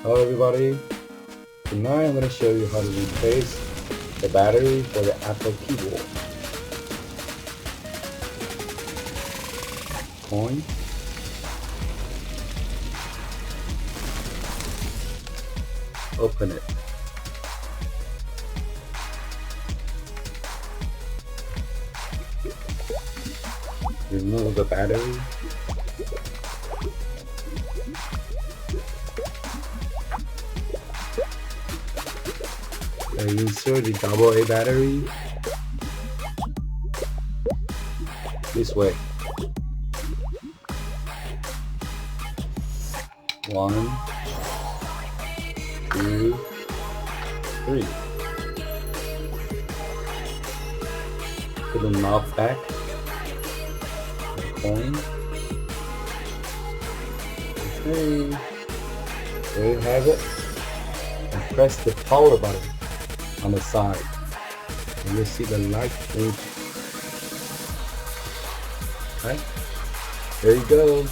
Hello everybody, tonight I'm going to show you how to replace the battery for the Apple keyboard. Coin. Open it. Remove the battery. And insert the AA battery this way. 1, 2, 3. Put the knob back. The coin. Okay. There you have it. And press the power button on the side, and you'll see the light change. Right? There you go.